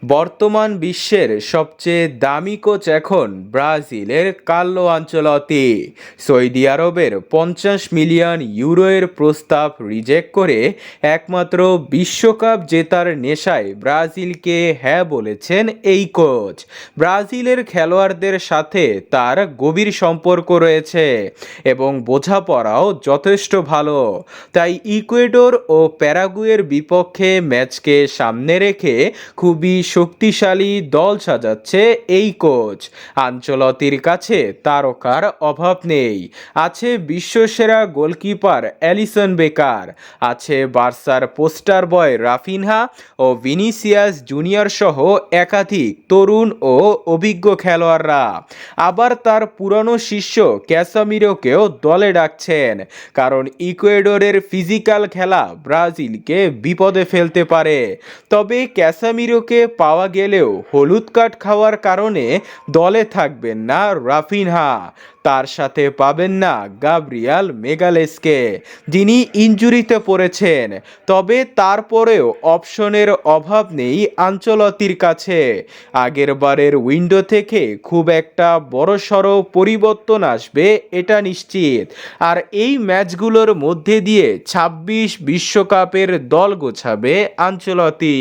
বর্তমান বিশ্বের সবচেয়ে দামি কোচ এখন ব্রাজিলের কার্লো আনচেলত্তি। সৌদি আরবের 50 মিলিয়ন ইউরোর প্রস্তাব রিজেক্ট করে একমাত্র বিশ্বকাপ জেতার নেশায় ব্রাজিলকে হ্যাঁ বলেছেন এই কোচ। ব্রাজিলের খেলোয়াড়দের সাথে তার গভীর সম্পর্ক রয়েছে এবং বোঝাপড়াও যথেষ্ট ভালো। তাই ইকুয়েডর ও প্যারাগুয়ের বিপক্ষে ম্যাচকে সামনে রেখে খুবই শক্তিশালী দল সাজাচ্ছে এই কোচ। আনচেলত্তির কাছে তারকার অভাব নেই। আছে বিশ্বসেরা গোলকিপার অ্যালিসন বেকার, আছে বার্সার পোস্টার বয় রাফিনহা ও ভিনিসিয়াস জুনিয়র সহ একাধিক তরুণ ও অভিজ্ঞ খেলোয়াড়রা। আবার তার পুরনো শিষ্য ক্যাসামিরোকেও দলে ডাকছেন, কারণ ইকুয়েডরের ফিজিক্যাল খেলা ব্রাজিলকে বিপদে ফেলতে পারে। তবে ক্যাসামিরোকে পাওয়া গেলেও হলুদ কার্ড খাওয়ার কারণে দলে থাকবেন না রাফিনহা। তার সাথে পাবেন না গাব্রিয়াল মেগালেসকে, যিনি ইনজুরিতে পড়েছেন। তবে তারপরেও অপশনের অভাব নেই আনচেলত্তির কাছে। আগের বারের উইন্ডো থেকে খুব একটা বড়সড় পরিবর্তন আসবে এটা নিশ্চিত। আর এই ম্যাচগুলোর মধ্যে দিয়ে 26 বিশ্বকাপের দল গোছাবে আনচেলত্তি।